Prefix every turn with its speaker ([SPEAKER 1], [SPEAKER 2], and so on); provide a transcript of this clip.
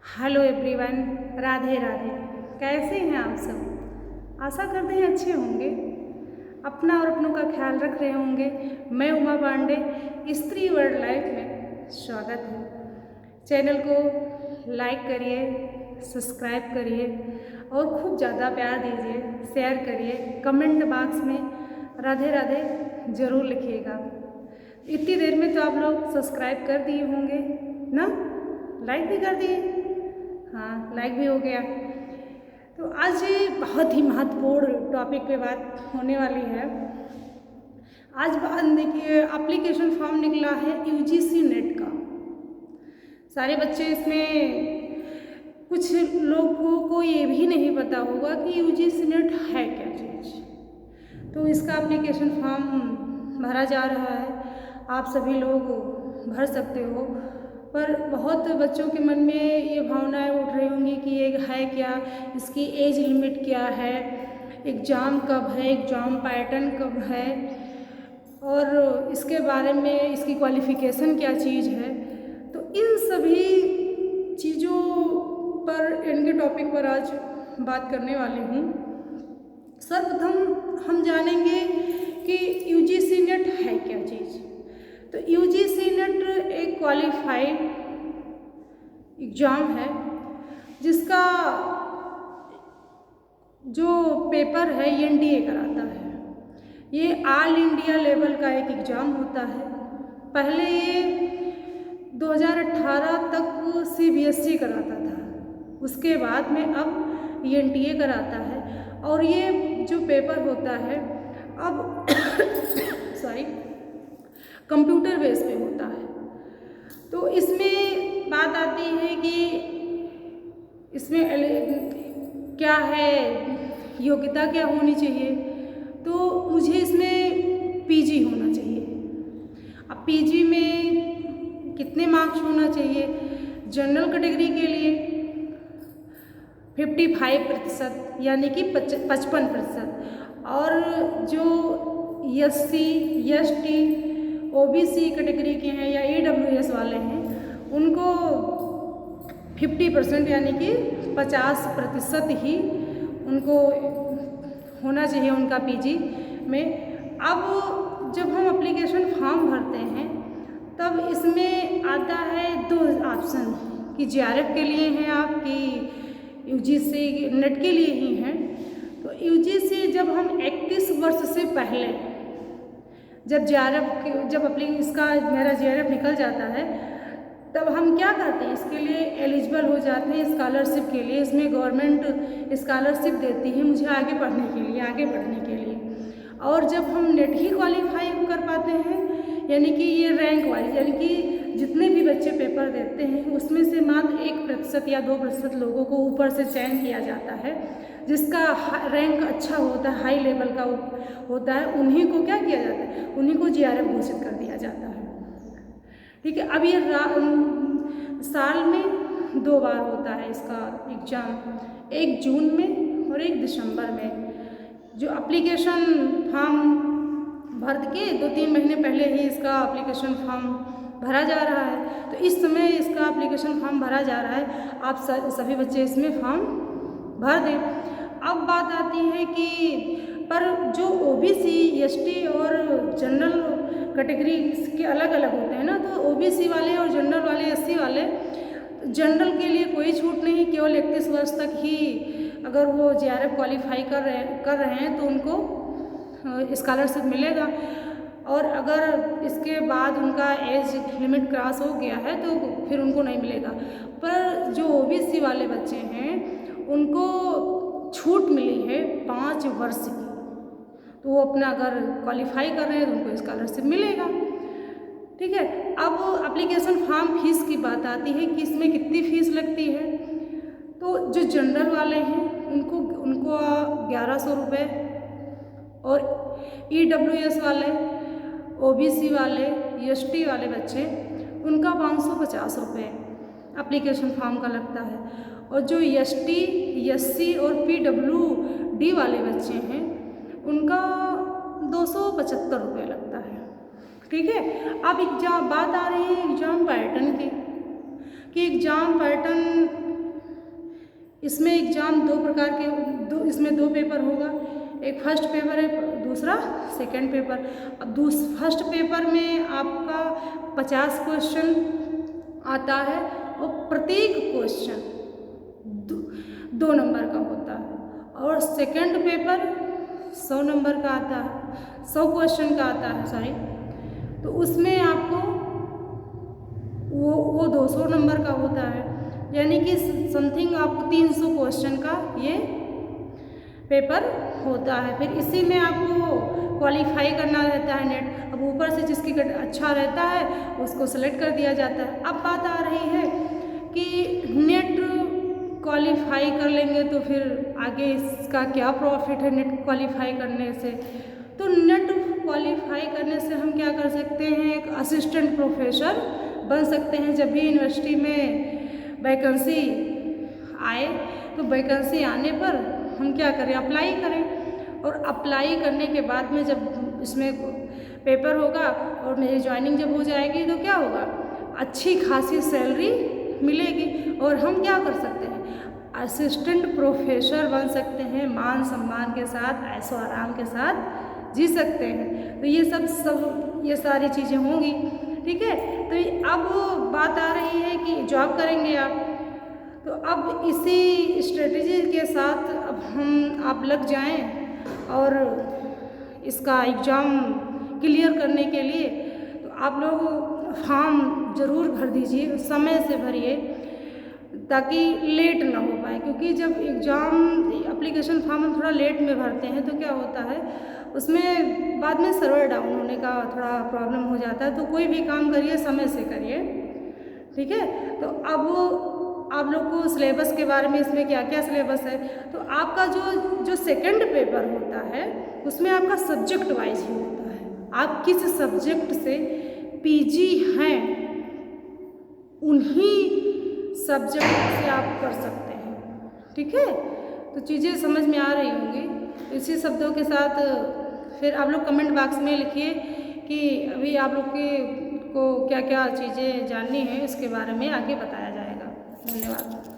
[SPEAKER 1] Hello everyone, Radhe Radhe. कैसे हैं आप सब? आशा करते हैं अच्छे होंगे, अपना और अपनों का ख्याल रख रहे होंगे। मैं उमा पांडे, स्त्री वर्ल्ड लाइफ में स्वागत है। चैनल को लाइक करिए, सब्सक्राइब करिए और खूब ज़्यादा प्यार दीजिए, शेयर करिए। कमेंट बॉक्स में राधे राधे ज़रूर लिखिएगा। इतनी देर में तो आप लोग सब्सक्राइब कर दिए होंगे ना, लाइक भी कर दिए। हाँ, लाइक भी हो गया। तो आज बहुत ही महत्वपूर्ण टॉपिक पे बात होने वाली है। आज बात देखिए, एप्लीकेशन फॉर्म निकला है यूजीसी नेट का। सारे बच्चे इसमें, कुछ लोगों को ये भी नहीं पता होगा कि यूजीसी नेट है क्या चीज़। तो इसका एप्लीकेशन फॉर्म भरा जा रहा है, आप सभी लोग भर सकते हो। पर बहुत बच्चों के मन में ये भावनाएं उठ रही होंगी कि ये है क्या, इसकी एज लिमिट क्या है, एग्ज़ाम कब है, एग्ज़ाम पैटर्न कब है, और इसके बारे में इसकी क्वालिफ़िकेशन क्या चीज़ है। तो इन सभी चीज़ों पर, इनके टॉपिक पर आज बात करने वाली हूँ। सर्वप्रथम हम जानेंगे कि यूजीसी नेट है क्या चीज़। तो यूजीसी नेट एक क्वालिफाइड एग्ज़ाम है जिसका जो पेपर है एनडीए कराता है। ये ऑल इंडिया लेवल का एक एग्ज़ाम होता है। पहले ये 2018 तक सीबीएसई कराता था, उसके बाद में अब एनडीए कराता है। और ये जो पेपर होता है अब सॉरी कंप्यूटर बेस पे होता है। तो इसमें बात आती है कि इसमें क्या है, योग्यता क्या होनी चाहिए। तो मुझे इसमें पीजी होना चाहिए। अब पीजी में कितने मार्क्स होना चाहिए? जनरल कैटेगरी के लिए 55% यानी कि 55%, और जो एससी, एसटी, ओबीसी कैटेगरी के हैं या ईडब्ल्यूएस वाले हैं उनको 50% यानी कि 50% ही उनको होना चाहिए उनका पीजी में। अब जब हम एप्लीकेशन फॉर्म भरते हैं तब इसमें आता है दो ऑप्शन कि जेआरएफ के लिए हैं आपकी यूजीसी नेट के लिए ही हैं। तो यूजीसी जब हम 31 वर्ष से पहले, जब इसका मेरा जेआरएफ निकल जाता है तब हम क्या करते हैं, इसके लिए एलिजिबल हो जाते हैं स्कॉलरशिप के लिए। इसमें गवर्नमेंट स्कॉलरशिप देती है मुझे आगे पढ़ने के लिए, आगे बढ़ने के लिए। और जब हम नेट ही क्वालिफाई कर पाते हैं, यानी कि ये रैंक वाइज, यानी कि जितने भी बच्चे पेपर देते हैं उसमें से मात्र 1% या 2% लोगों को ऊपर से चयन किया जाता है, जिसका रैंक अच्छा होता है, हाई लेवल का होता है। उन्हीं को क्या किया जाता है, उन्हीं को जेआरएफ घोषित कर दिया जाता है। ठीक है। अब ये साल में 2 बार होता है इसका एग्ज़ाम, एक जून में और एक दिसंबर में। जो एप्लीकेशन फॉर्म भर के 2-3 महीने पहले ही इसका एप्लीकेशन फॉर्म भरा जा रहा है। तो इस समय इसका एप्लीकेशन फॉर्म भरा जा रहा है, आप सभी बच्चे इसमें फॉर्म भर दें। अब बात आती है कि पर जो ओबीसी, एसटी और जनरल कैटेगरी के अलग अलग होते हैं ना, तो ओबीसी वाले और जनरल वाले, एससी वाले, जनरल के लिए कोई छूट नहीं, केवल 31 वर्ष तक ही अगर वो जेआरएफ क्वालिफाई कर रहे हैं तो उनको स्कॉलरशिप मिलेगा। और अगर इसके बाद उनका एज लिमिट क्रॉस हो गया है तो फिर उनको नहीं मिलेगा। पर जो ओबीसी वाले बच्चे हैं उनको छूट मिली है 5 वर्ष की, तो वो अपना अगर क्वालिफाई कर रहे हैं तो उनको स्कॉलरशिप मिलेगा। ठीक है। अब एप्लीकेशन फॉर्म फीस की बात आती है कि इसमें कितनी फ़ीस लगती है। तो जो जनरल वाले हैं उनको 1100 रुपये, और ईडब्ल्यूएस वाले, ओबीसी वाले, एसटी वाले बच्चे उनका 550 रुपये एप्लीकेशन फॉर्म का लगता है। और जो एसटी, एससी और पीडब्ल्यूडी वाले बच्चे हैं उनका 275 रुपये लगता है। ठीक है। अब बात आ रही है एग्ज़ाम पैटर्न की, कि एग्ज़ाम पैटर्न इसमें एग्ज़ाम दो प्रकार के इसमें दो पेपर होगा, एक फर्स्ट पेपर है, दूसरा सेकंड पेपर। अब फर्स्ट पेपर में आपका 50 क्वेश्चन आता है और प्रत्येक क्वेश्चन 2 नंबर का होता है, और सेकंड पेपर 100 नंबर का आता है, 100 क्वेश्चन का आता है, सॉरी। तो उसमें आपको वो 200 नंबर का होता है, यानी कि समथिंग आपको 300 क्वेश्चन का ये पेपर होता है। फिर इसी में आपको क्वालिफाई करना रहता है नेट। अब ऊपर से जिसकी अच्छा रहता है उसको सेलेक्ट कर दिया जाता है। अब बात आ रही है कि नेट क्वालिफाई कर लेंगे तो फिर आगे इसका क्या प्रॉफिट है नेट क्वालिफाई करने से। तो नेट क्वालिफाई करने से हम क्या कर सकते हैं, एक असिस्टेंट प्रोफेसर बन सकते हैं। जब भी यूनिवर्सिटी में वैकेंसी आए तो वैकेंसी आने पर हम क्या करें, अप्लाई करें, और अप्लाई करने के बाद में जब इसमें पेपर होगा और मेरी ज्वाइनिंग जब हो जाएगी तो क्या होगा, अच्छी खासी सैलरी मिलेगी और हम क्या कर सकते हैं, असिस्टेंट प्रोफेसर बन सकते हैं, मान सम्मान के साथ, ऐशो आराम के साथ जी सकते हैं। तो ये सारी चीज़ें होंगी, ठीक है। तो अब बात आ रही है कि जॉब करेंगे आप, तो अब इसी स्ट्रेटजी के साथ अब आप लग जाएं और इसका एग्ज़ाम क्लियर करने के लिए तो आप लोग फॉर्म ज़रूर भर दीजिए, समय से भरिए ताकि लेट ना हो पाए। क्योंकि जब एग्ज़ाम एप्लीकेशन फॉर्म हम थोड़ा लेट में भरते हैं तो क्या होता है, उसमें बाद में सर्वर डाउन होने का थोड़ा प्रॉब्लम हो जाता है। तो कोई भी काम करिए समय से करिए, ठीक है। तो अब आप लोग को सिलेबस के बारे में, इसमें क्या क्या सिलेबस है, तो आपका जो सेकंड पेपर होता है उसमें आपका सब्जेक्ट वाइज ही होता है। आप किस सब्जेक्ट से पीजी हैं उन्हीं सब्जेक्ट से आप कर सकते हैं, ठीक है। तो चीज़ें समझ में आ रही होंगी। इसी शब्दों के साथ फिर आप लोग कमेंट बॉक्स में लिखिए कि अभी आप लोग को क्या क्या चीज़ें जाननी है, इसके बारे में आगे बताया जाएगा। धन्यवाद।